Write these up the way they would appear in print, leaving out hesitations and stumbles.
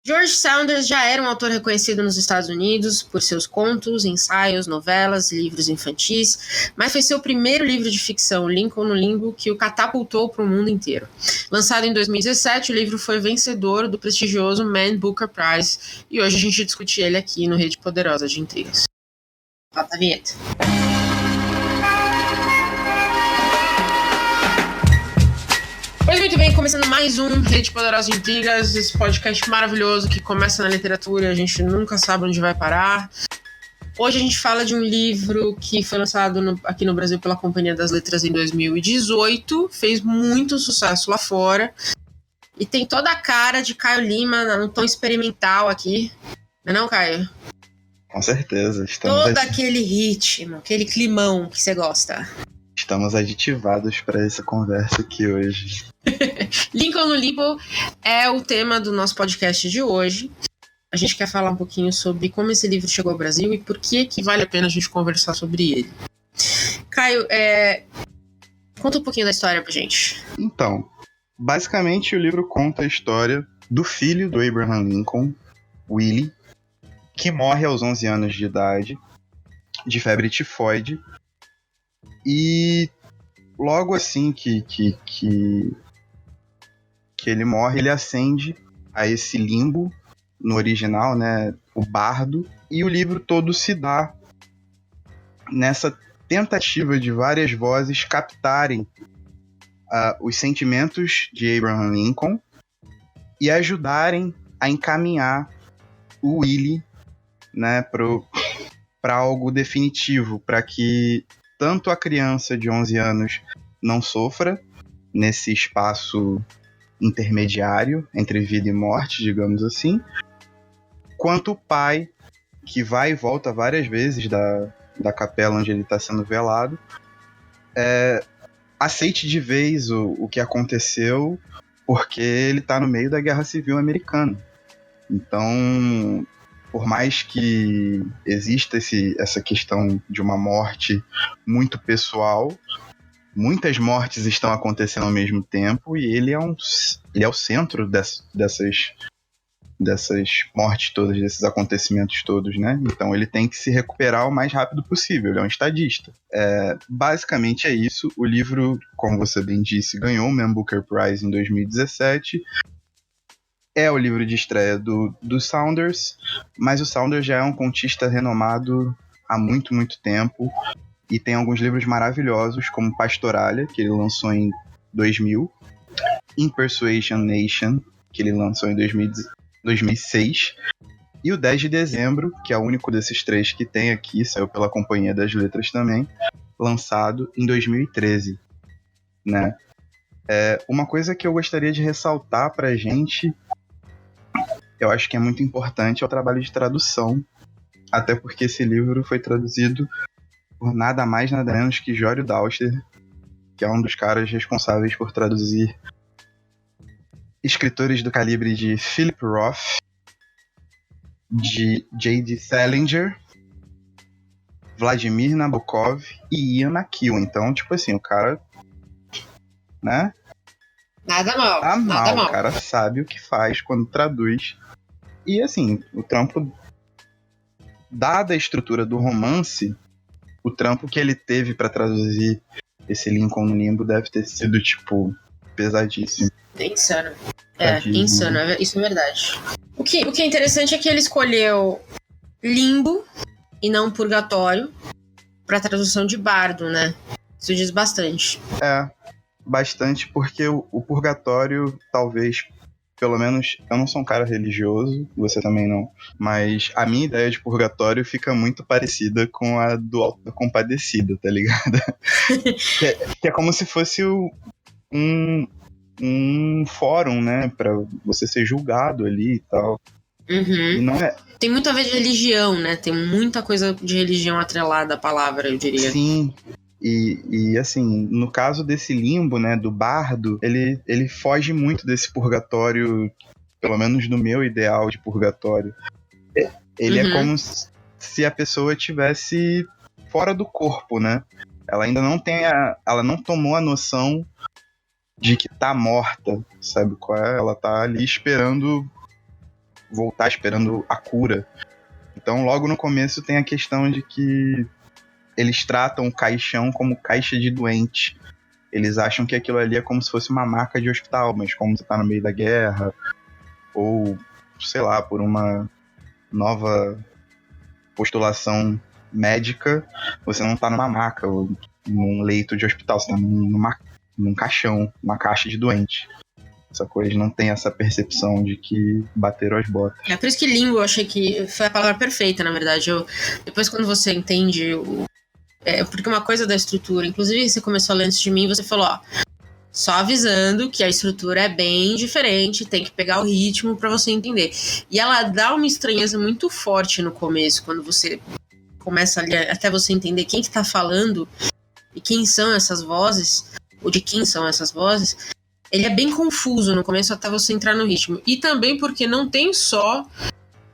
George Saunders já era um autor reconhecido nos Estados Unidos por seus contos, ensaios, novelas, livros infantis, mas foi seu primeiro livro de ficção, Lincoln no Limbo, que o catapultou para o mundo inteiro. Lançado em 2017, o livro foi vencedor do prestigioso Man Booker Prize e hoje a gente discute ele aqui no Rede Poderosa de Intrigas. Bota a vinheta. Pois muito bem, começando mais um Rede Poderosa de Intrigas, esse podcast maravilhoso que começa na literatura e a gente nunca sabe onde vai parar. Hoje a gente fala de um livro que foi lançado aqui no Brasil pela Companhia das Letras em 2018, fez muito sucesso lá fora e tem toda a cara de Caio Lima, num tom experimental aqui, não é não, Caio? Com certeza. Todo aquele ritmo, aquele climão que você gosta. Estamos aditivados para essa conversa aqui hoje. Lincoln no Limbo é o tema do nosso podcast de hoje. A gente quer falar um pouquinho sobre como esse livro chegou ao Brasil e por que vale a pena a gente conversar sobre ele. Caio, conta um pouquinho da história pra gente. Então, basicamente o livro conta a história do filho do Abraham Lincoln, Willie, que morre aos 11 anos de idade de febre tifoide. E logo assim que ele morre, ele ascende a esse limbo, no original, né, o bardo, e o livro todo se dá nessa tentativa de várias vozes captarem os sentimentos de Abraham Lincoln e ajudarem a encaminhar o Willie, né, para algo definitivo, para que tanto a criança de 11 anos não sofra nesse espaço intermediário entre vida e morte, digamos assim, quanto o pai, que vai e volta várias vezes da capela onde ele está sendo velado, aceite de vez o que aconteceu, porque ele está no meio da Guerra Civil Americana. Então, por mais que exista essa questão de uma morte muito pessoal, muitas mortes estão acontecendo ao mesmo tempo e ele é o centro dessas mortes todas, desses acontecimentos todos, né? Então ele tem que se recuperar o mais rápido possível, ele é um estadista. Basicamente é isso. O livro, como você bem disse, ganhou o Man Booker Prize em 2017. É o livro de estreia do Saunders, mas o Saunders já é um contista renomado há muito, muito tempo e tem alguns livros maravilhosos, como Pastoralia, que ele lançou em 2000, In Persuasion Nation, que ele lançou em 2006, e o 10 de dezembro, que é o único desses três que tem aqui, saiu pela Companhia das Letras também, lançado em 2013, né? Uma coisa que eu gostaria de ressaltar pra gente, eu acho que é muito importante, é o trabalho de tradução, até porque esse livro foi traduzido por nada mais, nada menos que Jório Dauster, que é um dos caras responsáveis por traduzir escritores do calibre de Philip Roth, de J.D. Salinger, Vladimir Nabokov e Ian McEwan. Então, tipo assim, o cara, né? Nada mal. Tá nada mal. O cara sabe o que faz quando traduz. E assim, o trampo, dada a estrutura do romance, o trampo que ele teve pra traduzir esse Lincoln no Limbo deve ter sido, tipo, pesadíssimo. Insano. Insano, isso é verdade. O que é interessante é que ele escolheu limbo e não purgatório pra tradução de bardo, né? Isso diz bastante. Bastante, porque o purgatório, talvez, pelo menos, eu não sou um cara religioso, você também não, mas a minha ideia de purgatório fica muito parecida com a do Alto da Compadecida, tá ligado? que é como se fosse um fórum, né, pra você ser julgado ali e tal. Uhum. E não é... Tem muito a ver de religião, né? Tem muita coisa de religião atrelada à palavra, eu diria. Sim. E assim, no caso desse limbo, né, do bardo, ele foge muito desse purgatório, pelo menos no meu ideal de purgatório. Ele é como se a pessoa estivesse fora do corpo, né? Ela ainda não ela não tomou a noção de que tá morta, sabe qual é? Ela tá ali esperando voltar esperando a cura. Então, logo no começo tem a questão de que eles tratam o caixão como caixa de doente. Eles acham que aquilo ali é como se fosse uma maca de hospital, mas como você tá no meio da guerra, ou, sei lá, por uma nova postulação médica, você não tá numa maca ou num leito de hospital, você tá num caixão, uma caixa de doente. Essa coisa não tem essa percepção de que bateram as botas. É por isso que limbo eu achei que foi a palavra perfeita, na verdade. Depois, quando você entende porque uma coisa da estrutura, inclusive você começou a ler antes de mim, você falou, ó, só avisando que a estrutura é bem diferente, tem que pegar o ritmo pra você entender. E ela dá uma estranheza muito forte no começo, quando você começa a ler, até você entender quem que tá falando e quem são essas vozes, ou de quem são essas vozes. Ele é bem confuso no começo até você entrar no ritmo. E também porque não tem só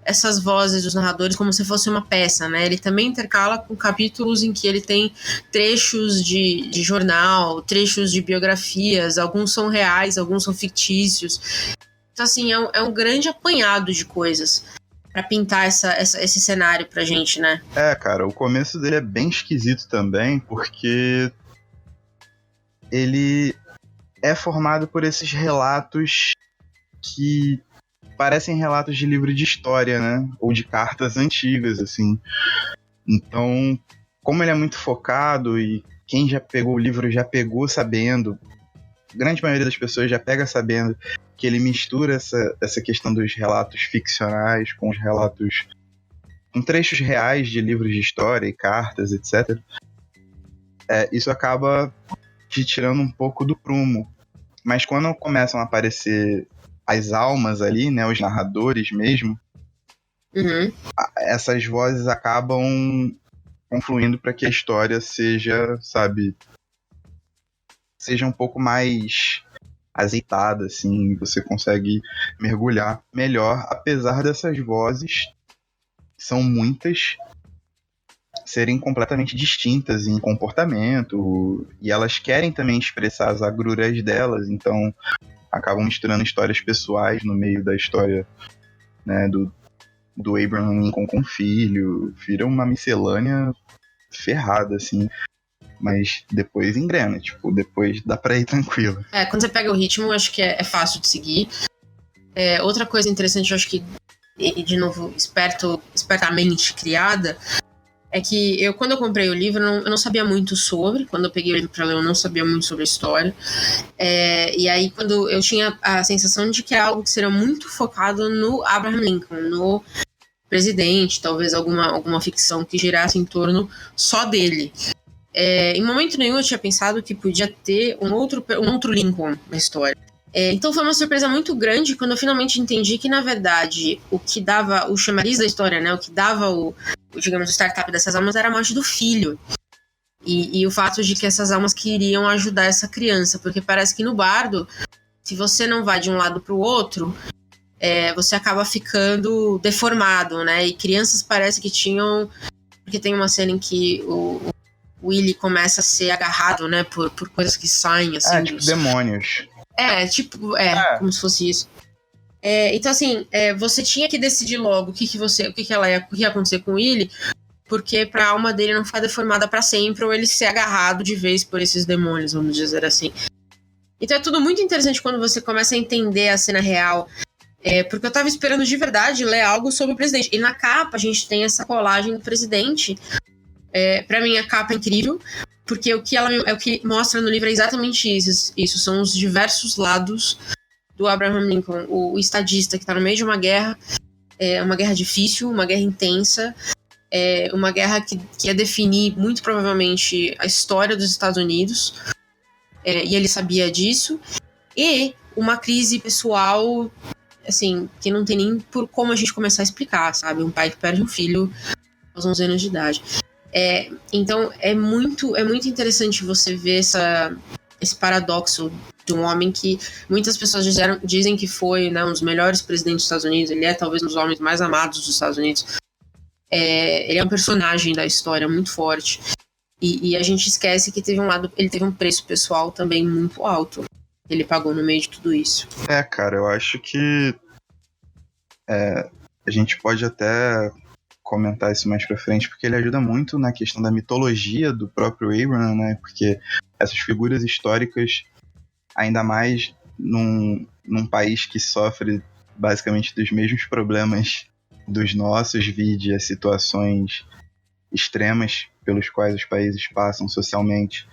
essas vozes dos narradores como se fosse uma peça, né? Ele também intercala com capítulos em que ele tem trechos de jornal, trechos de biografias, alguns são reais, alguns são fictícios. Então, assim, é um grande apanhado de coisas pra pintar esse cenário pra gente, né? Cara, o começo dele é bem esquisito também, porque ele é formado por esses relatos que parecem relatos de livro de história, né? Ou de cartas antigas, assim. Então, como ele é muito focado e quem já pegou o livro já pegou sabendo, a grande maioria das pessoas já pega sabendo que ele mistura essa questão dos relatos ficcionais com os relatos, com trechos reais de livros de história e cartas, etc. Isso acaba te tirando um pouco do prumo. Mas quando começam a aparecer as almas ali, né, os narradores mesmo, essas vozes acabam confluindo para que a história seja, sabe, seja um pouco mais azeitada, assim, você consegue mergulhar melhor, apesar dessas vozes, que são muitas, serem completamente distintas em comportamento, e elas querem também expressar as agruras delas, então acabam misturando histórias pessoais no meio da história, né, do Abraham Lincoln com o filho, vira uma miscelânea ferrada, assim, mas depois engrena, tipo, depois dá pra ir tranquilo. Quando você pega o ritmo, eu acho que é fácil de seguir. Outra coisa interessante, eu acho que, de novo, espertamente criada, é que quando eu comprei o livro, eu não sabia muito sobre. Quando eu peguei o livro pra ler, eu não sabia muito sobre a história. E aí, quando eu tinha a sensação de que era algo que seria muito focado no Abraham Lincoln, no presidente, talvez alguma ficção que girasse em torno só dele. Em momento nenhum eu tinha pensado que podia ter um outro Lincoln na história. Então foi uma surpresa muito grande quando eu finalmente entendi que, na verdade, o que dava o chamariz da história, né, o que dava digamos, o startup dessas almas era a morte do filho. E o fato de que essas almas queriam ajudar essa criança, porque parece que no bardo, se você não vai de um lado para o outro, você acaba ficando deformado, né? E crianças parece que tinham... Porque tem uma cena em que o Willy começa a ser agarrado, né, por coisas que saem, assim... tipo demônios. Como se fosse isso. Então, assim, você tinha que decidir logo o que ia acontecer com o Willy, porque pra alma dele não ficar deformada pra sempre, ou ele ser agarrado de vez por esses demônios, vamos dizer assim. Então é tudo muito interessante quando você começa a entender a cena real, porque eu tava esperando de verdade ler algo sobre o presidente. E na capa a gente tem essa colagem do presidente. Pra mim a capa é incrível, porque o que mostra no livro é exatamente isso. São os diversos lados do Abraham Lincoln, o estadista que tá no meio de uma guerra, uma guerra difícil, uma guerra intensa, uma guerra que ia definir muito provavelmente a história dos Estados Unidos, e ele sabia disso, e uma crise pessoal, assim, que não tem nem por como a gente começar a explicar, sabe? Um pai que perde um filho aos 11 anos de idade. Então é muito interessante você ver esse paradoxo de um homem que muitas pessoas dizem que foi, né, um dos melhores presidentes dos Estados Unidos. Ele é talvez um dos homens mais amados dos Estados Unidos. Ele é um personagem da história muito forte, e a gente esquece que ele teve um preço pessoal também muito alto. Ele pagou no meio de tudo isso. Cara, eu acho que A gente pode até comentar isso mais pra frente, porque ele ajuda muito na questão da mitologia do próprio Abraham, né? Porque essas figuras históricas, ainda mais num país que sofre basicamente dos mesmos problemas dos nossos, vide as situações extremas pelos quais os países passam socialmente,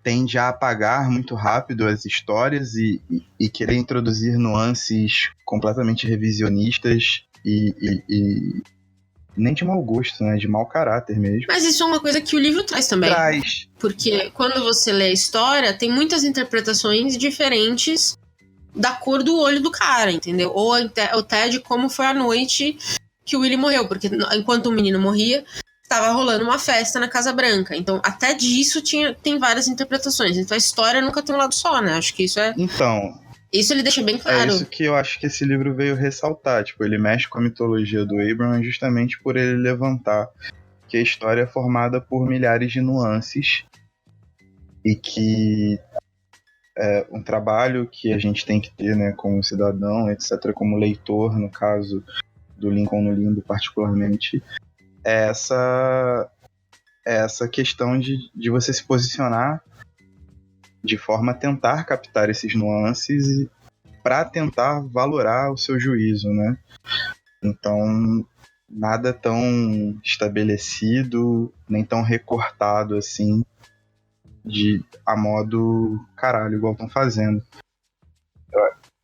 tende a apagar muito rápido as histórias e querer introduzir nuances completamente revisionistas e nem de mau gosto, né? De mau caráter mesmo. Mas isso é uma coisa que o livro traz também. Traz. Porque quando você lê a história, tem muitas interpretações diferentes da cor do olho do cara, entendeu? Ou até de como foi a noite que o Willie morreu. Porque enquanto o menino morria, estava rolando uma festa na Casa Branca. Então, até disso tem várias interpretações. Então, a história nunca tem um lado só, né? Acho que isso é... Então... Isso ele deixa bem claro. É isso que eu acho que esse livro veio ressaltar. Tipo, ele mexe com a mitologia do Abraham justamente por ele levantar que a história é formada por milhares de nuances e que é um trabalho que a gente tem que ter, né, como cidadão, etc., como leitor, no caso do Lincoln no Limbo particularmente, é essa questão de você se posicionar de forma a tentar captar esses nuances para tentar valorar o seu juízo, né? Então, nada tão estabelecido, nem tão recortado assim, a modo caralho, igual estão fazendo.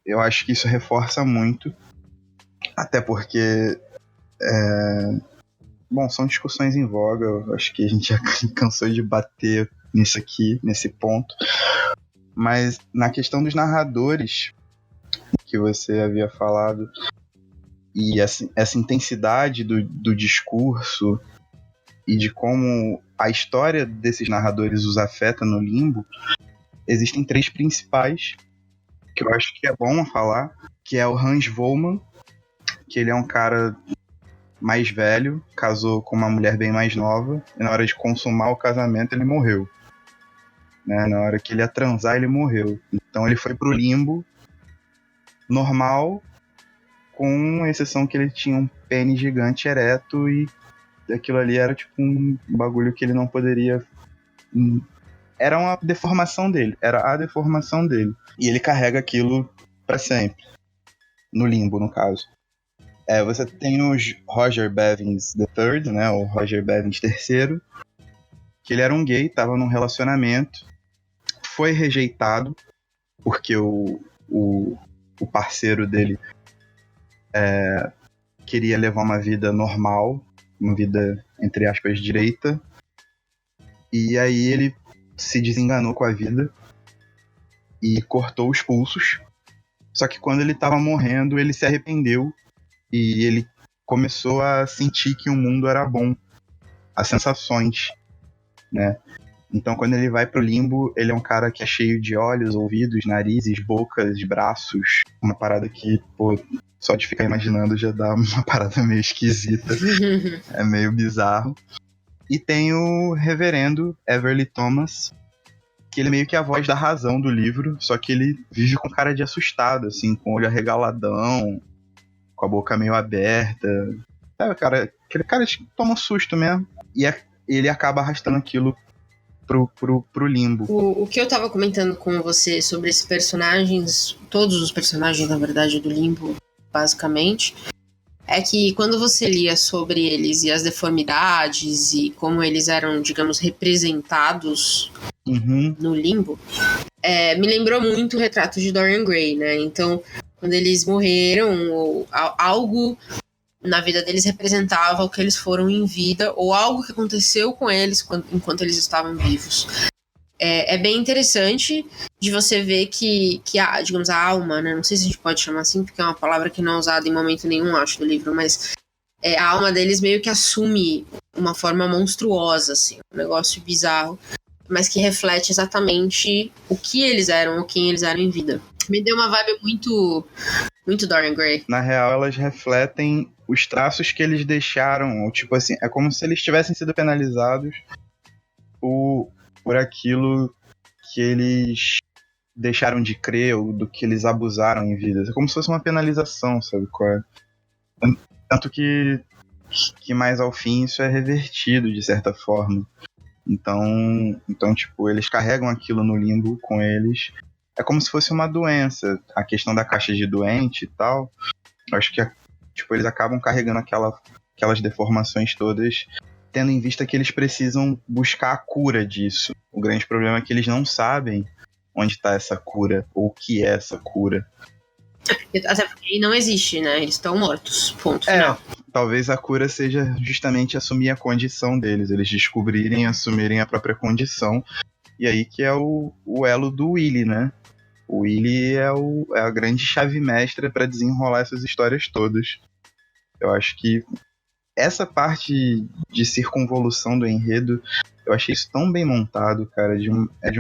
Eu acho que isso reforça muito, até porque bom, são discussões em voga, eu acho que a gente já cansou de bater nisso aqui, nesse ponto. Mas na questão dos narradores, que você havia falado, e essa intensidade do discurso e de como a história desses narradores os afeta no Limbo, existem 3 principais que eu acho que é bom falar, que é o Hans Wollmann, que ele é um cara mais velho, casou com uma mulher bem mais nova, e na hora de consumar o casamento ele morreu. Né? Na hora que ele ia transar, ele morreu. Então ele foi pro Limbo normal, com exceção que ele tinha um pênis gigante ereto e aquilo ali era tipo um bagulho que ele não poderia... Era uma deformação dele, era a deformação dele. E ele carrega aquilo pra sempre. No Limbo, no caso. Você tem o Roger Bevins III, né, o Roger Bevins III, que ele era um gay, tava num relacionamento, foi rejeitado, porque o parceiro dele queria levar uma vida normal, uma vida, entre aspas, direita, e aí ele se desenganou com a vida e cortou os pulsos. Só que quando ele estava morrendo, ele se arrependeu e ele começou a sentir que o mundo era bom, as sensações, né? Então quando ele vai pro Limbo, ele é um cara que é cheio de olhos, ouvidos, narizes, bocas, braços, uma parada que, pô, só de ficar imaginando já dá uma parada meio esquisita, é meio bizarro. E tem o reverendo Everly Thomas, que ele é meio que a voz da razão do livro, só que ele vive com cara de assustado, assim, com o olho arregaladão, com a boca meio aberta. Sabe, cara, aquele cara que toma um susto mesmo. E ele acaba arrastando aquilo pro Limbo. O que eu tava comentando com você sobre esses personagens, todos os personagens, na verdade, do Limbo, basicamente, é que quando você lia sobre eles e as deformidades e como eles eram, digamos, representados no Limbo, me lembrou muito o retrato de Dorian Gray, né? Então, quando eles morreram, ou algo na vida deles representava o que eles foram em vida, ou algo que aconteceu com eles enquanto eles estavam vivos. É bem interessante de você ver que digamos, a alma, né? Não sei se a gente pode chamar assim, porque é uma palavra que não é usada em momento nenhum, acho, do livro, mas a alma deles meio que assume uma forma monstruosa, assim, um negócio bizarro, mas que reflete exatamente o que eles eram, ou quem eles eram em vida. Me deu uma vibe muito, muito Dorian Gray. Na real, elas refletem os traços que eles deixaram, ou tipo assim, é como se eles tivessem sido penalizados por aquilo que eles deixaram de crer ou do que eles abusaram em vida. É como se fosse uma penalização, sabe qual é? Tanto que mais ao fim isso é revertido de certa forma. Então, tipo, eles carregam aquilo no limbo com eles. É como se fosse uma doença. A questão da caixa de doente e tal, eu acho que tipo, eles acabam carregando aquelas deformações todas, tendo em vista que eles precisam buscar a cura disso. O grande problema é que eles não sabem onde está essa cura, ou o que é essa cura. Até porque não existe, né? Eles estão mortos, ponto final. Talvez a cura seja justamente assumir a condição deles, eles descobrirem e assumirem a própria condição. E aí que é o elo do Willy, né? O Willy é a grande chave mestra para desenrolar essas histórias todas. Eu acho que essa parte de circunvolução do enredo, eu achei isso tão bem montado, cara. É de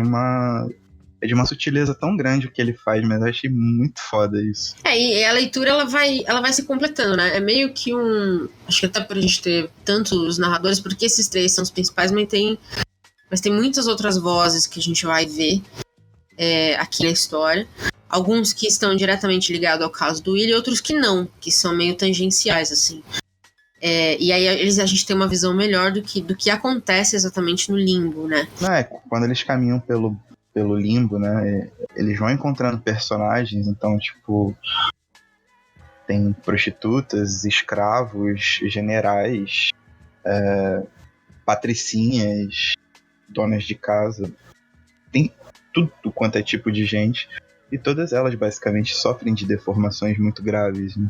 uma sutileza tão grande o que ele faz, mas eu achei muito foda isso. E a leitura ela vai se completando, né? É meio que acho que até por a gente ter tantos narradores, porque esses três são os principais, mas tem muitas outras vozes que a gente vai ver aqui na história. Alguns que estão diretamente ligados ao caso do Willy, outros que não, que são meio tangenciais, assim. E aí a gente tem uma visão melhor do que acontece exatamente no limbo, né? Quando eles caminham pelo limbo, né? Eles vão encontrando personagens, então, tipo, tem prostitutas, escravos, generais, patricinhas, donas de casa. Tem tudo quanto é tipo de gente. E todas elas, basicamente, sofrem de deformações muito graves, né?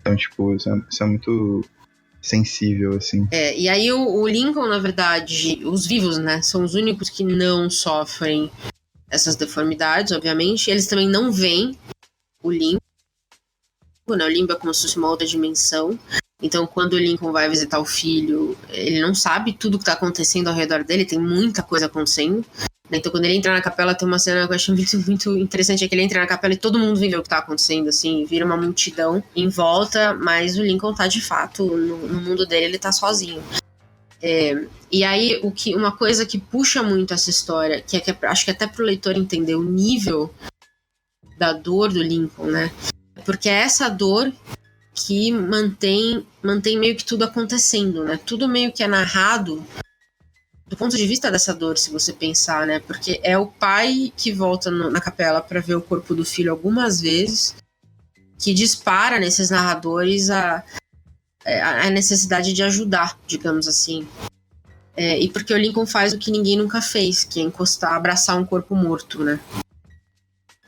Então, tipo, isso é muito sensível, assim. E aí o Lincoln, na verdade, os vivos, né, são os únicos que não sofrem essas deformidades, obviamente. Eles também não veem o limbo, né? O limbo é como se fosse uma outra dimensão. Então, quando o Lincoln vai visitar o filho, ele não sabe tudo o que está acontecendo ao redor dele, tem muita coisa acontecendo. Então, quando ele entra na capela, tem uma cena que eu acho muito, muito interessante, é que ele entra na capela e todo mundo vê o que está acontecendo, assim, vira uma multidão em volta, mas o Lincoln tá, de fato, no mundo dele, ele tá sozinho. E aí, uma coisa que puxa muito essa história, que acho que até pro leitor entender o nível da dor do Lincoln, né? Porque é essa dor que mantém meio que tudo acontecendo, né? Tudo meio que é narrado do ponto de vista dessa dor, se você pensar, né? Porque é o pai que volta na capela para ver o corpo do filho algumas vezes, que dispara nesses narradores a necessidade de ajudar, digamos assim. E porque o Lincoln faz o que ninguém nunca fez, que é abraçar um corpo morto, né?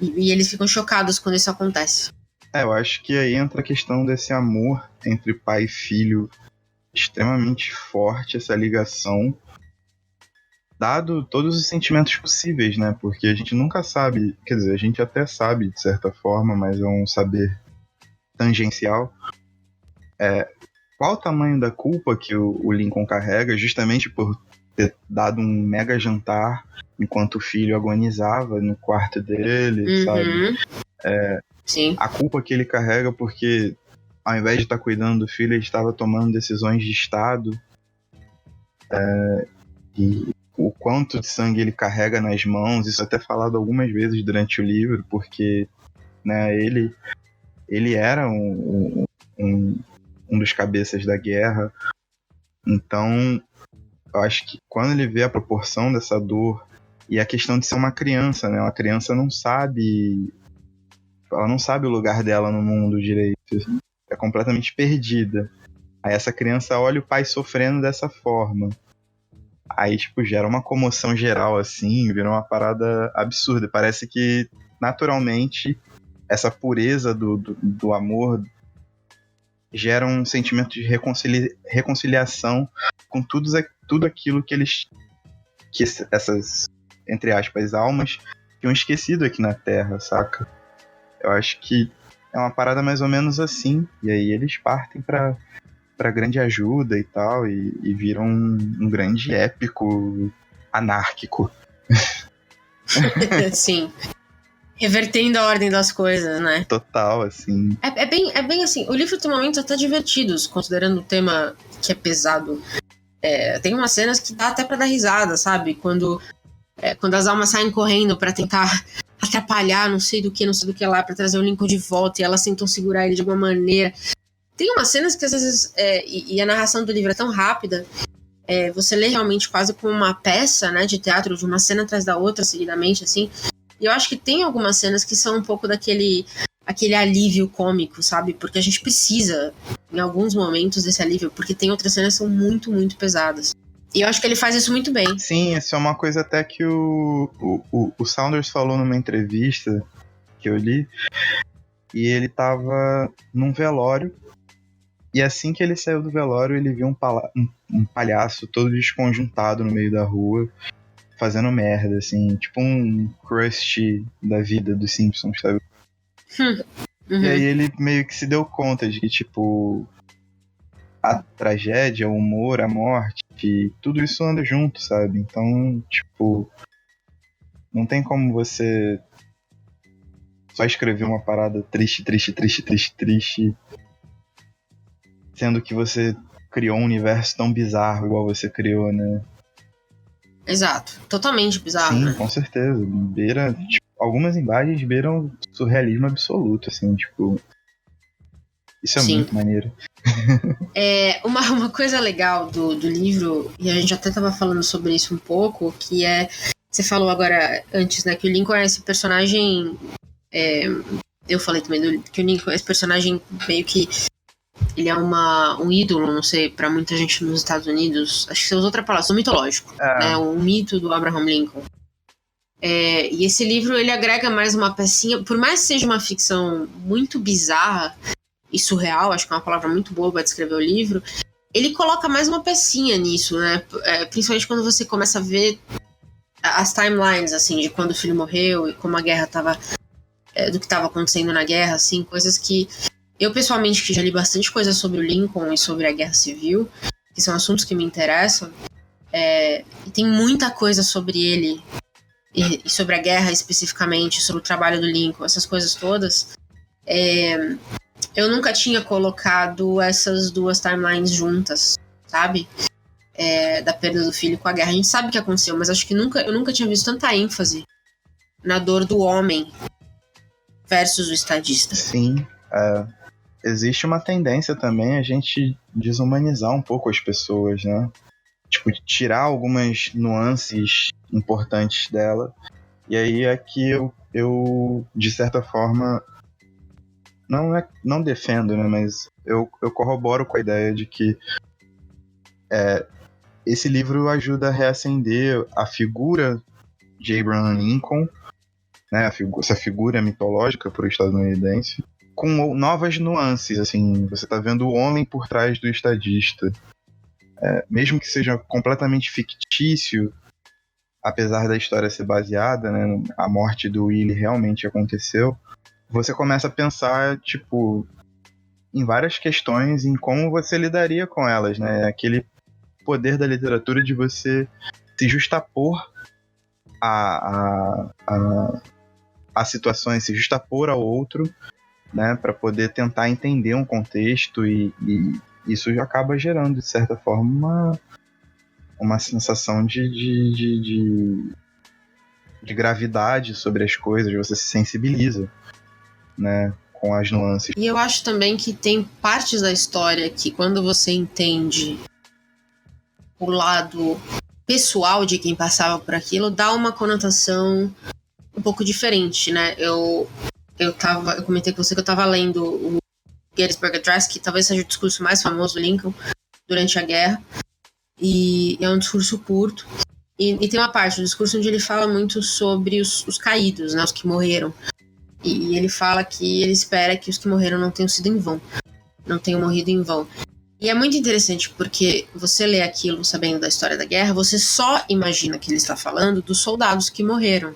E eles ficam chocados quando isso acontece. Eu acho que aí entra a questão desse amor entre pai e filho extremamente forte, essa ligação, dado todos os sentimentos possíveis, né? Porque a gente nunca sabe, quer dizer, a gente até sabe de certa forma, mas é um saber tangencial. Qual o tamanho da culpa que o Lincoln carrega, justamente por ter dado um mega jantar enquanto o filho agonizava no quarto dele, sabe? Sim. A culpa que ele carrega porque, ao invés de estar cuidando do filho, ele estava tomando decisões de Estado. E o quanto de sangue ele carrega nas mãos, isso é até falado algumas vezes durante o livro, porque, né, ele era um dos cabeças da guerra. Então, eu acho que quando ele vê a proporção dessa dor e a questão de ser uma criança, né, uma criança não sabe o lugar dela no mundo direito, é completamente perdida. Aí essa criança olha o pai sofrendo dessa forma. Aí, tipo, gera uma comoção geral, assim, vira uma parada absurda. Parece que, naturalmente, essa pureza do amor gera um sentimento de reconciliação com tudo aquilo que essas, entre aspas, almas tinham esquecido aqui na Terra, saca? Eu acho que é uma parada mais ou menos assim. E aí eles partem pra grande ajuda e tal, e viram um grande épico anárquico. Sim. Revertendo a ordem das coisas, né? Total, assim. É bem assim, o livro tem momentos até divertidos, considerando o tema que é pesado. Tem umas cenas que dá até pra dar risada, sabe? Quando as almas saem correndo pra tentar atrapalhar não sei do que lá, pra trazer o Lincoln de volta, e elas tentam segurar ele de alguma maneira. Tem umas cenas que às vezes, e a narração do livro é tão rápida, você lê realmente quase como uma peça, né, de teatro, de uma cena atrás da outra, seguidamente, assim. E eu acho que tem algumas cenas que são um pouco aquele alívio cômico, sabe? Porque a gente precisa, em alguns momentos, desse alívio, porque tem outras cenas que são muito, muito pesadas. E eu acho que ele faz isso muito bem. Sim, isso é uma coisa até que o Saunders falou numa entrevista que eu li, e ele tava num velório, e assim que ele saiu do velório, ele viu um palhaço todo desconjuntado no meio da rua, fazendo merda, assim, tipo um Krusty da vida dos Simpsons, sabe? Uhum. E aí ele meio que se deu conta de que, tipo, a tragédia, o humor, a morte, tudo isso anda junto, sabe? Então, tipo, não tem como você só escrever uma parada triste, sendo que você criou um universo tão bizarro igual você criou, né? Exato. Totalmente bizarro, Sim, né? com certeza. Beira, tipo, algumas imagens beiram surrealismo absoluto, assim, tipo... Isso é Sim. muito maneiro. Uma coisa legal do livro, e a gente até tava falando sobre isso um pouco, que você falou agora antes, né, que o Lincoln é esse personagem, eu falei também que o Lincoln é esse personagem meio que ele é um ídolo, não sei, pra muita gente nos Estados Unidos, acho que você usou outra palavra, um mitológico, né, um mito do Abraham Lincoln. E esse livro, ele agrega mais uma pecinha, por mais que seja uma ficção muito bizarra e surreal, acho que é uma palavra muito boa para descrever o livro, ele coloca mais uma pecinha nisso, né? Principalmente quando você começa a ver as timelines, assim, de quando o filho morreu e como a guerra tava... do que estava acontecendo na guerra, assim, coisas que... Eu, pessoalmente, que já li bastante coisa sobre o Lincoln e sobre a Guerra Civil, que são assuntos que me interessam, e tem muita coisa sobre ele, e sobre a guerra especificamente, sobre o trabalho do Lincoln, essas coisas todas... eu nunca tinha colocado essas duas timelines juntas, sabe? Da perda do filho com a guerra. A gente sabe o que aconteceu, mas acho que eu nunca tinha visto tanta ênfase na dor do homem versus o estadista. Sim, existe uma tendência também a gente desumanizar um pouco as pessoas, né? Tipo, tirar algumas nuances importantes dela. E aí é que eu de certa forma... Não defendo, né, mas eu corroboro com a ideia de que esse livro ajuda a reacender a figura de Abraham Lincoln, né, essa figura mitológica para o estadunidense, com novas nuances, assim, você tá vendo o homem por trás do estadista. Mesmo que seja completamente fictício, apesar da história ser baseada, né, a morte do Willie realmente aconteceu, você começa a pensar, tipo, em várias questões, em como você lidaria com elas, né? Aquele poder da literatura de você se justapor a situações, se justapor ao outro, né? Para poder tentar entender um contexto e isso já acaba gerando, de certa forma, uma sensação de gravidade sobre as coisas, você se sensibiliza, né, com as nuances. E eu acho também que tem partes da história que, quando você entende o lado pessoal de quem passava por aquilo, dá uma conotação um pouco diferente, né? Eu comentei com você que eu tava lendo o Gettysburg Address, que talvez seja o discurso mais famoso do Lincoln durante a guerra, e é um discurso curto, e tem uma parte do discurso onde ele fala muito sobre os caídos, né, os que morreram. E ele fala que ele espera que os que morreram não tenham sido em vão. Não tenham morrido em vão. E é muito interessante porque você lê aquilo sabendo da história da guerra, você só imagina que ele está falando dos soldados que morreram.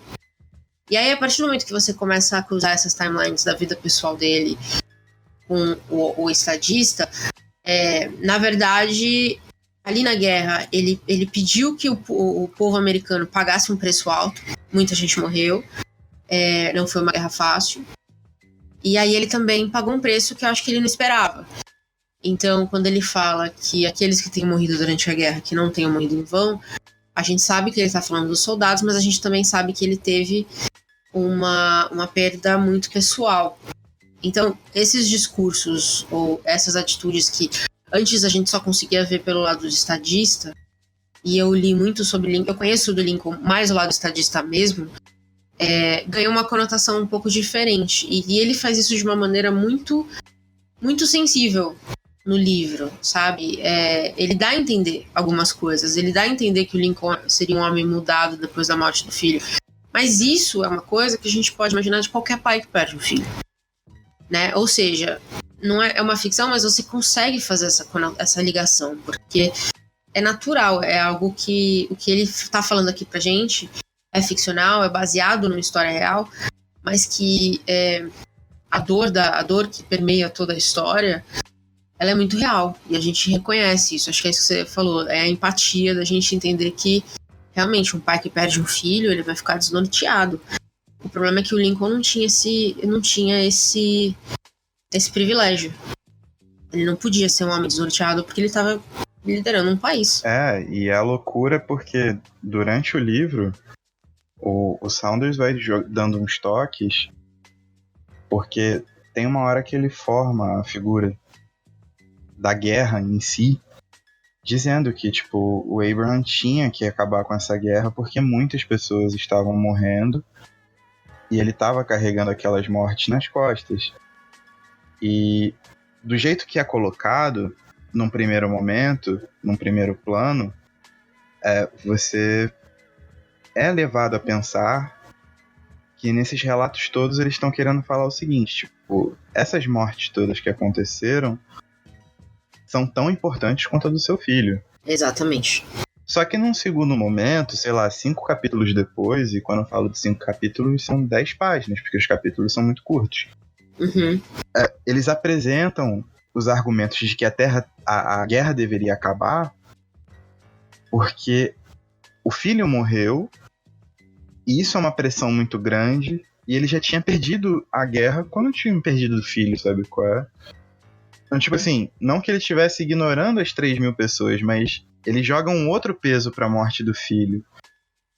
E aí, a partir do momento que você começa a cruzar essas timelines da vida pessoal dele com o estadista, na verdade, ali na guerra, ele pediu que o povo americano pagasse um preço alto. Muita gente morreu. Não foi uma guerra fácil. E aí ele também pagou um preço que eu acho que ele não esperava. Então, quando ele fala que aqueles que têm morrido durante a guerra, que não tenham morrido em vão, a gente sabe que ele está falando dos soldados, mas a gente também sabe que ele teve uma perda muito pessoal. Então, esses discursos ou essas atitudes que antes a gente só conseguia ver pelo lado estadista, e eu li muito sobre Lincoln, eu conheço do Lincoln mais o lado estadista mesmo, ganhou uma conotação um pouco diferente. E ele faz isso de uma maneira muito, muito sensível no livro, sabe? Ele dá a entender algumas coisas, ele dá a entender que o Lincoln seria um homem mudado depois da morte do filho. Mas isso é uma coisa que a gente pode imaginar de qualquer pai que perde um filho, né? Ou seja, não é uma ficção, mas você consegue fazer essa ligação, porque é natural, é algo que o que ele está falando aqui pra gente é ficcional, é baseado numa história real, mas que a dor que permeia toda a história, ela é muito real, e a gente reconhece isso. Acho que é isso que você falou, é a empatia da gente entender que realmente um pai que perde um filho, ele vai ficar desnorteado. O problema é que o Lincoln não tinha esse privilégio. Ele não podia ser um homem desnorteado porque ele estava liderando um país. E é a loucura porque durante o livro o Saunders vai dando uns toques, porque tem uma hora que ele forma a figura da guerra em si, dizendo que, tipo, o Abraham tinha que acabar com essa guerra porque muitas pessoas estavam morrendo e ele estava carregando aquelas mortes nas costas. E do jeito que é colocado, num primeiro momento, num primeiro plano, você é levado a pensar que nesses relatos todos eles estão querendo falar o seguinte, tipo, essas mortes todas que aconteceram são tão importantes quanto a do seu filho. Exatamente. Só que num segundo momento, sei lá, 5 capítulos depois, e quando eu falo de 5 capítulos, são 10 páginas, porque os capítulos são muito curtos. Uhum. Eles apresentam os argumentos de que a guerra deveria acabar porque o filho morreu, e isso é uma pressão muito grande, e ele já tinha perdido a guerra quando tinha perdido o filho, sabe qual é? Então, tipo assim, não que ele estivesse ignorando as 3.000 pessoas, mas ele joga um outro peso pra morte do filho.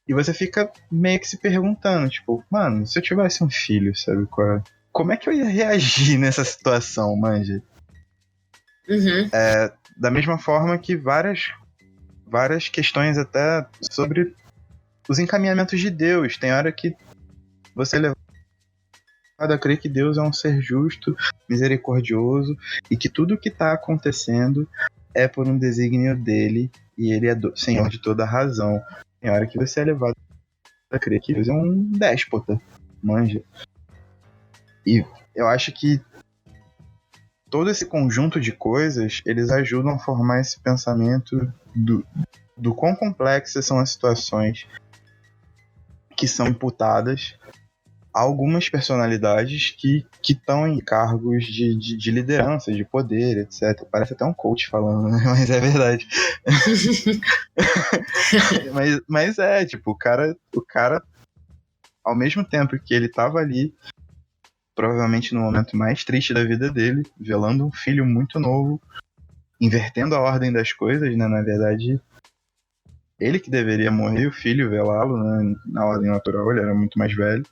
E você fica meio que se perguntando, tipo, mano, se eu tivesse um filho, sabe qual é? Como é que eu ia reagir nessa situação, manja? Uhum. Da mesma forma que várias questões até sobre os encaminhamentos de Deus. Tem hora que você é levado a crer que Deus é um ser justo, misericordioso, e que tudo que está acontecendo é por um desígnio dele, e ele é Senhor de toda a razão. Tem hora que você é levado a crer que Deus é um déspota, manja. E eu acho que todo esse conjunto de coisas, eles ajudam a formar esse pensamento do quão complexas são as situações que são imputadas a algumas personalidades que estão em cargos de liderança, de poder, etc. Parece até um coach falando, né? Mas é verdade. mas tipo, o cara, ao mesmo tempo que ele estava ali, provavelmente no momento mais triste da vida dele, velando um filho muito novo, invertendo a ordem das coisas, né? Na verdade, ele que deveria morrer, o filho velá-lo, né? Na ordem natural, ele era muito mais velho.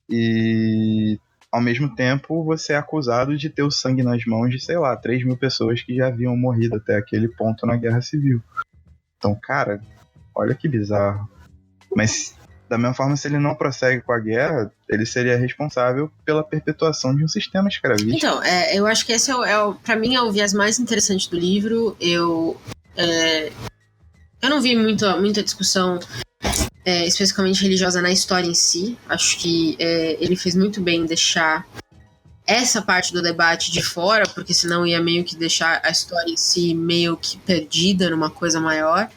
E ao mesmo tempo você é acusado de ter o sangue nas mãos de, sei lá, 3.000 pessoas que já haviam morrido até aquele ponto na Guerra Civil. Então, cara, olha que bizarro. Mas da mesma forma, se ele não prossegue com a guerra, ele seria responsável pela perpetuação de um sistema escravista. Então, eu acho que esse pra mim é o viés mais interessante do livro. Eu não vi muita discussão especificamente religiosa na história em si. Acho que ele fez muito bem em deixar essa parte do debate de fora, porque senão ia meio que deixar a história em si meio que perdida numa coisa maior.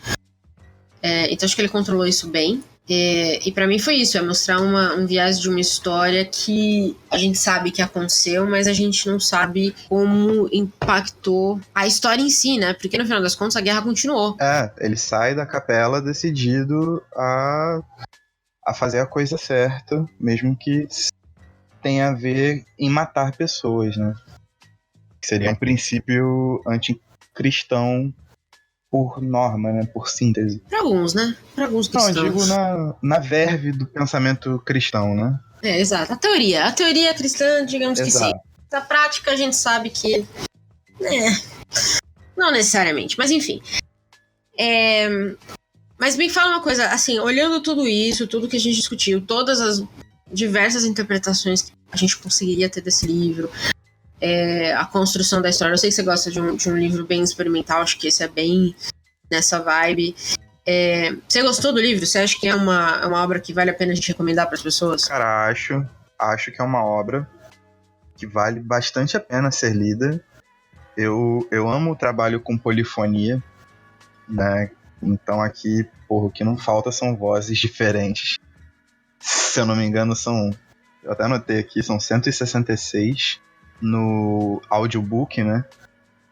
Então acho que ele controlou isso bem. E pra mim foi isso, mostrar um viés de uma história que a gente sabe que aconteceu, mas a gente não sabe como impactou a história em si, né? Porque no final das contas a guerra continuou. Ele sai da capela decidido a fazer a coisa certa, mesmo que tenha a ver em matar pessoas, né? Que seria um princípio anticristão por norma, né? Por síntese. Pra alguns, né? Pra alguns Não, cristãos. eu digo na verve do pensamento cristão, né? Exato. A teoria cristã, digamos que sim. Exato. Na prática, a gente sabe que... não necessariamente, mas enfim. Mas me fala uma coisa, assim, olhando tudo isso, tudo que a gente discutiu, todas as diversas interpretações que a gente conseguiria ter desse livro, a construção da história. Eu sei que você gosta de um livro bem experimental, acho que esse é bem nessa vibe. Você gostou do livro? Você acha que é uma obra que vale a pena a gente recomendar para as pessoas? Cara, acho que é uma obra que vale bastante a pena ser lida. Eu amo o trabalho com polifonia, né? Então aqui, o que não falta são vozes diferentes. Se eu não me engano, eu até anotei aqui, são 166 no audiobook, né?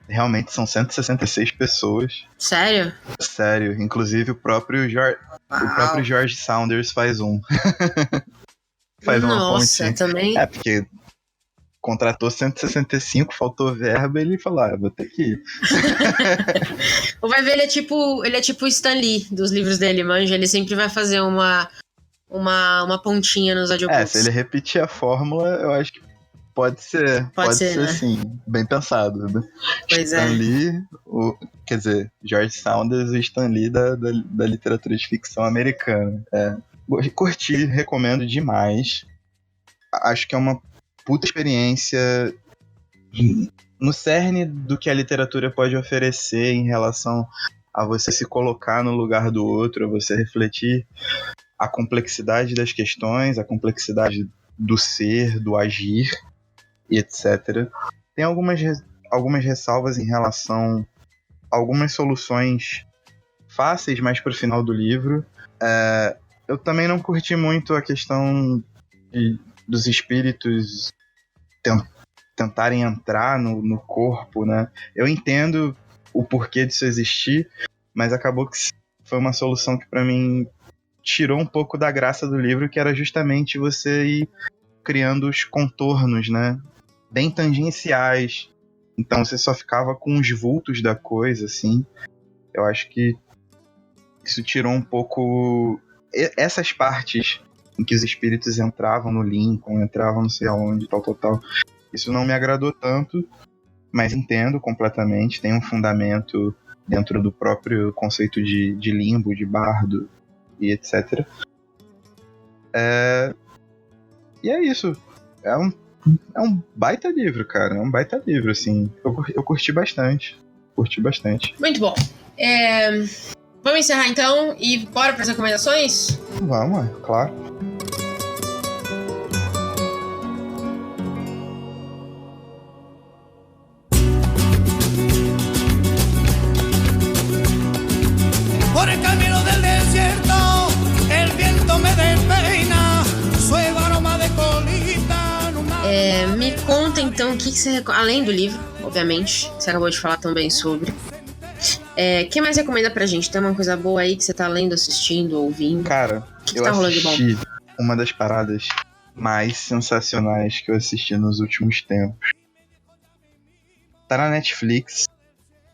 Realmente são 166 pessoas. Sério? Sério, inclusive o próprio George Saunders faz um. Faz uma Nossa, pontinha. também. Porque contratou 165, faltou verba, ele falou, vou ter que ir. O Vai Ver, ele é tipo o Stan Lee dos livros dele, manja. Ele sempre vai fazer uma pontinha nos audiobooks. Se ele repetir a fórmula, eu acho que pode ser né? sim, bem pensado. Né? Pois Stan Lee, quer dizer, George Saunders e Stan Lee da literatura de ficção americana. Curti, recomendo demais. Acho que é uma puta experiência no cerne do que a literatura pode oferecer em relação a você se colocar no lugar do outro, a você refletir a complexidade das questões, a complexidade do ser, do agir e etc. Tem algumas ressalvas em relação a algumas soluções fáceis mais pro final do livro. Eu também não curti muito a questão dos espíritos tentarem entrar no corpo, né? Eu entendo o porquê disso existir, mas acabou que foi uma solução que pra mim tirou um pouco da graça do livro, que era justamente você ir criando os contornos, né? Bem tangenciais. Então você só ficava com os vultos da coisa, assim. Eu acho que isso tirou um pouco essas partes em que os espíritos entravam no Lincoln, entravam não sei aonde, tal. Isso não me agradou tanto, mas entendo completamente. Tem um fundamento dentro do próprio conceito de limbo, de bardo e etc. E é isso. É um baita livro, cara. É um baita livro, assim. Eu curti bastante. Muito bom. Vamos encerrar então e bora para as recomendações? Vamos, claro. Por el camino del desierto, el viento me despeina, suave aroma de colita. Me conta então o que você além do livro, obviamente, que você acabou de falar também sobre. O que mais recomenda pra gente? Tem uma coisa boa aí que você tá lendo, assistindo, ouvindo? Cara, que eu tá rolando de bom? assisti uma das paradas mais sensacionais que eu assisti nos últimos tempos. Tá na Netflix.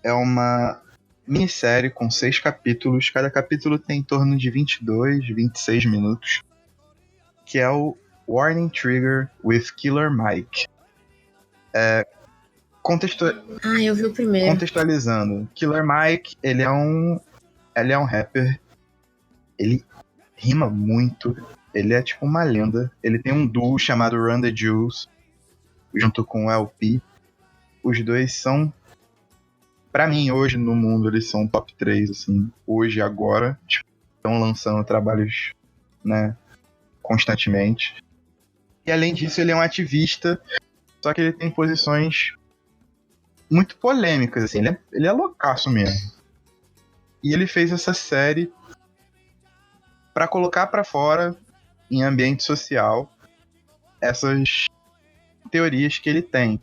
É uma minissérie com 6 capítulos. Cada capítulo tem em torno de 22, 26 minutos. Que é o Warning Trigger with Killer Mike. Eu vi o primeiro. Contextualizando, Killer Mike, ele é um rapper. Ele rima muito. Ele é tipo uma lenda. Ele tem um duo chamado Run the Jewels, junto com o LP. Os dois são, pra mim, hoje no mundo, eles são top 3, assim. Hoje, agora, estão lançando trabalhos, né, constantemente. E além disso, ele é um ativista, só que ele tem posições muito polêmicas, assim. Ele é loucaço mesmo. E ele fez essa série pra colocar pra fora, em ambiente social, essas teorias que ele tem.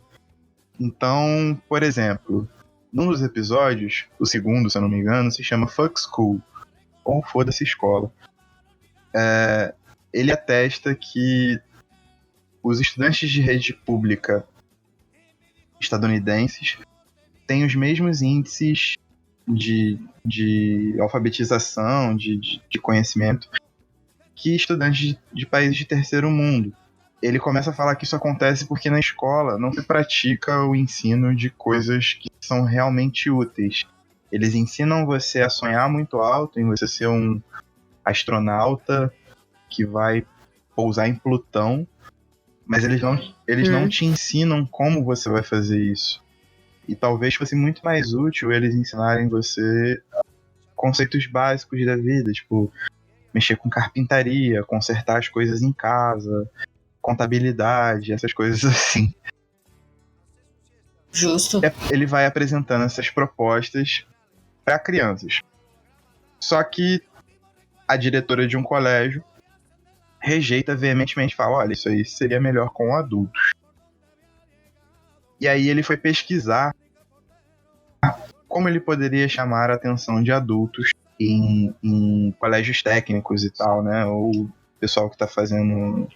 Então, por exemplo, num dos episódios, o segundo, se eu não me engano, se chama Fuck School, ou Foda-se Escola. Ele atesta que os estudantes de rede pública estadunidenses têm os mesmos índices de alfabetização, de conhecimento, que estudantes de países de terceiro mundo. Ele começa a falar que isso acontece porque na escola não se pratica o ensino de coisas que são realmente úteis. Eles ensinam você a sonhar muito alto, em você ser um astronauta que vai pousar em Plutão, mas eles não te ensinam como você vai fazer isso. E talvez fosse muito mais útil eles ensinarem você conceitos básicos da vida, tipo, mexer com carpintaria, consertar as coisas em casa, contabilidade, essas coisas assim. Justo. Ele vai apresentando essas propostas para crianças. Só que a diretora de um colégio rejeita veementemente, fala, olha, isso aí seria melhor com adultos. E aí ele foi pesquisar como ele poderia chamar a atenção de adultos em colégios técnicos e tal, né? Ou o pessoal que está fazendo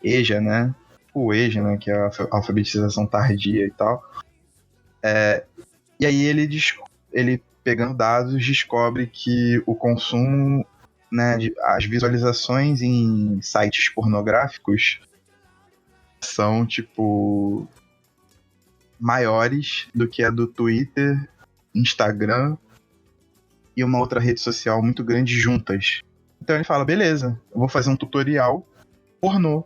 EJA, né? O EJA, né? Que é a alfabetização tardia e tal. E aí ele pegando dados, descobre que o consumo, né, as visualizações em sites pornográficos são, tipo, maiores do que a do Twitter, Instagram e uma outra rede social muito grande juntas. Então ele fala, beleza, eu vou fazer um tutorial pornô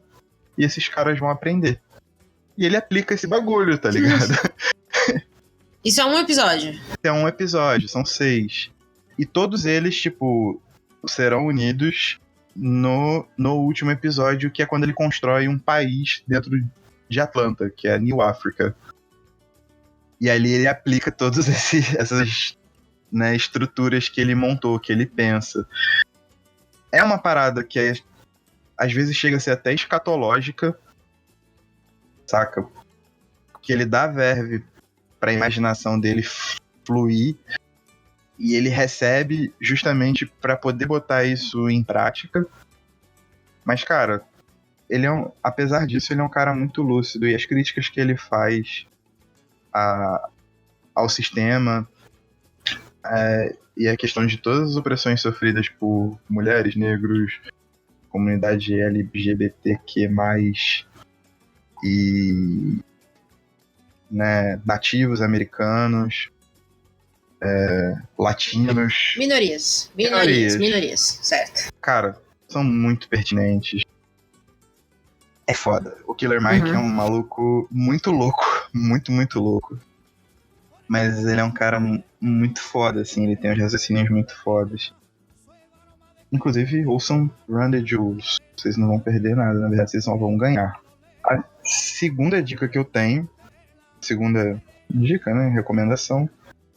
e esses caras vão aprender. E ele aplica esse bagulho, tá ligado? Isso é um episódio? É um episódio, são 6. E todos eles, tipo, serão unidos no último episódio, que é quando ele constrói um país dentro de Atlanta, que é New Africa. E ali ele aplica todas essas, né, estruturas que ele montou, que ele pensa. É uma parada que às vezes chega a ser até escatológica, saca? Porque ele dá verve pra imaginação dele fluir e ele recebe justamente pra poder botar isso em prática. Mas, cara, apesar disso, ele é um cara muito lúcido, e as críticas que ele faz ao sistema e a questão de todas as opressões sofridas por mulheres, negros, comunidade LGBTQ+, e, né, nativos americanos, latinos. Minorias, certo. Cara, são muito pertinentes. É foda. O Killer Mike é um maluco muito louco. Muito, muito louco. Mas ele é um cara muito foda, assim. Ele tem uns raciocínios muito fodas. Inclusive, ouçam Run the Jewels. Vocês não vão perder nada. Na verdade, vocês só vão ganhar. A segunda dica que eu tenho, segunda dica, né, recomendação,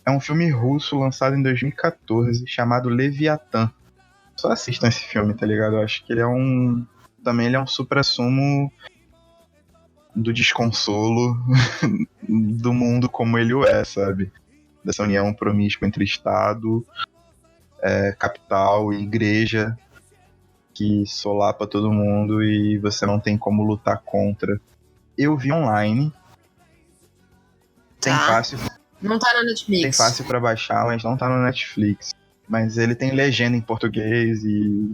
é um filme russo lançado em 2014 chamado Leviatã. Só assistam esse filme, tá ligado? Eu acho que ele é um suprassumo do desconsolo do mundo como ele o é, sabe? Dessa união promíscua entre Estado, capital e igreja, que solapa todo mundo e você não tem como lutar contra. Eu vi online. Tem fácil. Não tá na Netflix. Tem fácil pra baixar, mas não tá no Netflix. Mas ele tem legenda em português e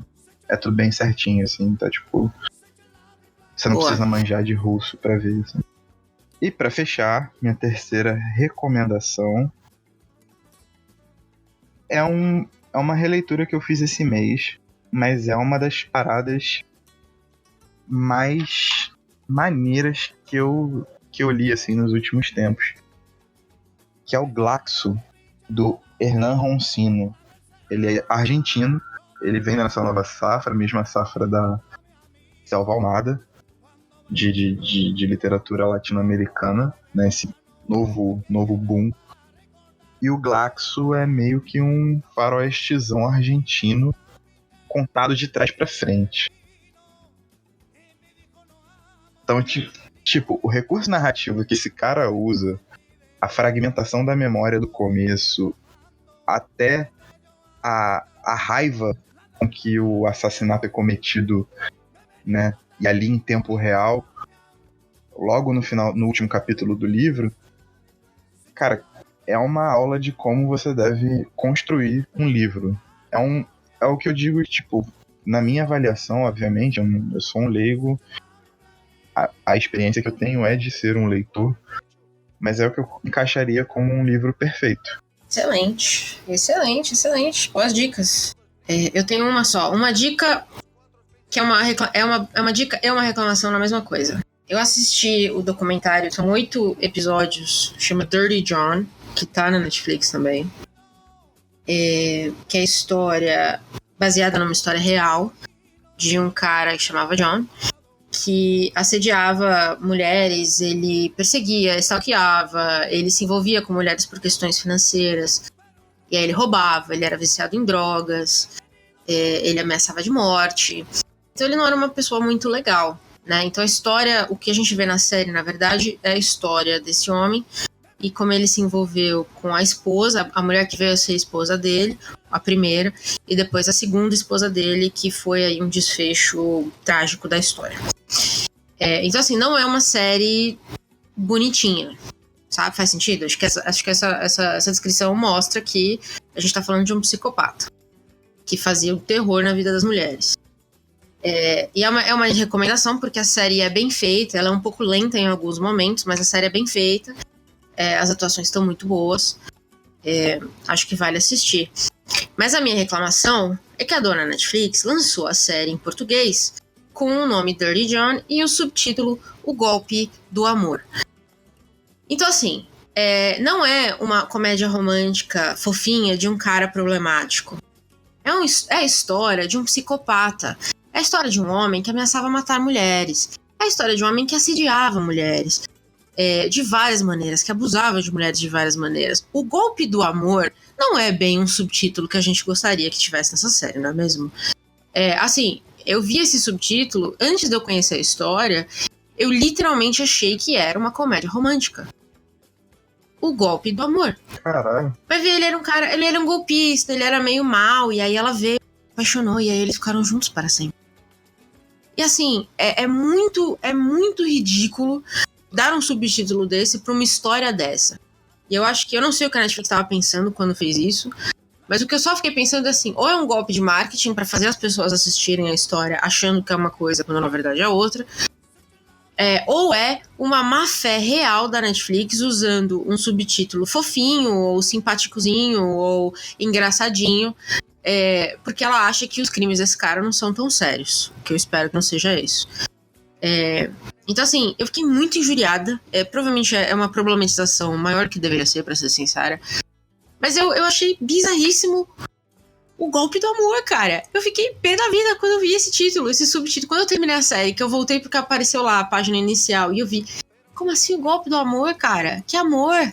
é tudo bem certinho, assim, tá tipo... Você não precisa manjar de russo pra ver, assim. E pra fechar, minha terceira recomendação é uma releitura que eu fiz esse mês, mas é uma das paradas mais maneiras que eu li, assim, nos últimos tempos. Que é o Glaxo, do Hernán Roncino. Ele é argentino, ele vem nessa nova safra, a mesma safra da Selva Almada, de literatura latino-americana, né, esse novo boom. E o Glaxo é meio que um faroestezão argentino contado de trás pra frente. Então, tipo, o recurso narrativo que esse cara usa, a fragmentação da memória do começo, até a raiva com que o assassinato é cometido, né, e ali em tempo real, logo no final, no último capítulo do livro, cara, é uma aula de como você deve construir um livro. É o que eu digo, tipo, na minha avaliação, obviamente, eu sou um leigo, a experiência que eu tenho é de ser um leitor, mas é o que eu encaixaria como um livro perfeito. Excelente, excelente, excelente. Boas dicas. Eu tenho uma só. Uma dica que é uma dica e uma reclamação na mesma coisa. Eu assisti o documentário, são 8 episódios, chama Dirty John, que tá na Netflix também. Que é a história baseada numa história real de um cara que chamava John, que assediava mulheres, ele perseguia, stalkeava, ele se envolvia com mulheres por questões financeiras, e aí ele roubava, ele era viciado em drogas, ele ameaçava de morte. Então ele não era uma pessoa muito legal, né? Então a história, o que a gente vê na série, na verdade, é a história desse homem e como ele se envolveu com a esposa, a mulher que veio a ser a esposa dele, a primeira, e depois a segunda esposa dele, que foi aí um desfecho trágico da história. Então, assim, não é uma série bonitinha, sabe? Faz sentido? Acho que essa descrição mostra que a gente tá falando de um psicopata que fazia o terror na vida das mulheres. E é uma recomendação porque a série é bem feita, ela é um pouco lenta em alguns momentos, mas a série é bem feita. As atuações estão muito boas. Acho que vale assistir. Mas a minha reclamação é que a dona Netflix lançou a série em português com o nome Dirty John e o subtítulo O Golpe do Amor. Então, assim, não é uma comédia romântica fofinha de um cara problemático. É a história de um psicopata. É a história de um homem que ameaçava matar mulheres. É a história de um homem que assediava mulheres. De várias maneiras, que abusava de mulheres de várias maneiras. O Golpe do Amor não é bem um subtítulo que a gente gostaria que tivesse nessa série, não é mesmo? Assim, eu vi esse subtítulo, antes de eu conhecer a história, eu literalmente achei que era uma comédia romântica. O Golpe do Amor. Caralho. Vai ver, ele era um golpista, ele era meio mau, e aí ela veio, apaixonou, e aí eles ficaram juntos para sempre. E assim, é muito ridículo dar um subtítulo desse pra uma história dessa. E eu acho que, eu não sei o que a Netflix estava pensando quando fez isso, mas o que eu só fiquei pensando é assim, ou é um golpe de marketing pra fazer as pessoas assistirem a história achando que é uma coisa quando na verdade é outra, ou é uma má fé real da Netflix usando um subtítulo fofinho, ou simpáticozinho, ou engraçadinho, porque ela acha que os crimes desse cara não são tão sérios, que eu espero que não seja isso. Então, assim, eu fiquei muito injuriada. Provavelmente é uma problematização maior que deveria ser, pra ser sincera. Mas eu achei bizarríssimo o Golpe do Amor, cara. Eu fiquei pé da vida quando eu vi esse título, esse subtítulo. Quando eu terminei a série, que eu voltei porque apareceu lá a página inicial e eu vi, como assim o Golpe do Amor, cara? Que amor?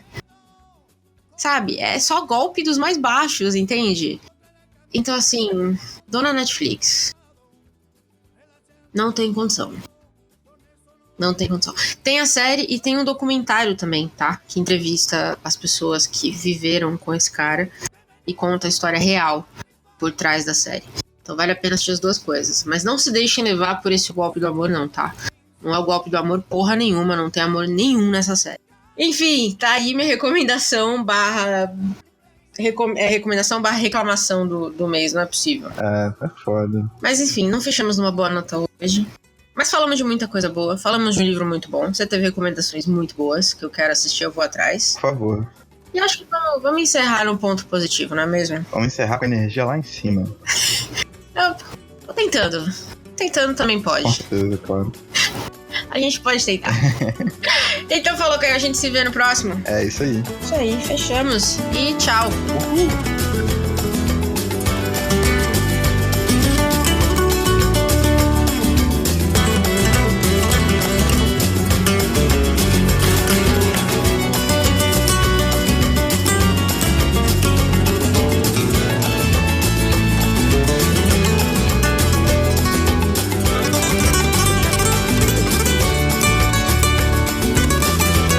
Sabe? É só golpe dos mais baixos, entende? Então, assim, dona Netflix, não tem condição. Não tem condição. Tem a série e tem um documentário também, tá? Que entrevista as pessoas que viveram com esse cara e conta a história real por trás da série. Então vale a pena assistir as duas coisas. Mas não se deixem levar por esse golpe do amor, não, tá? Não é o golpe do amor porra nenhuma, não tem amor nenhum nessa série. Enfim, tá aí minha recomendação recomendação barra reclamação do mês, não é possível. Tá foda. Mas enfim, não fechamos numa boa nota hoje. Mas falamos de muita coisa boa, falamos de um livro muito bom. Você teve recomendações muito boas, que eu quero assistir, eu vou atrás. Por favor. E acho que vamos encerrar num ponto positivo, não é mesmo? Vamos encerrar com a energia lá em cima. Eu tô tentando. Tentando também pode. Com certeza, claro. A gente pode tentar. Então falou que a gente se vê no próximo. É isso aí. Isso aí, fechamos. E tchau. Uhul.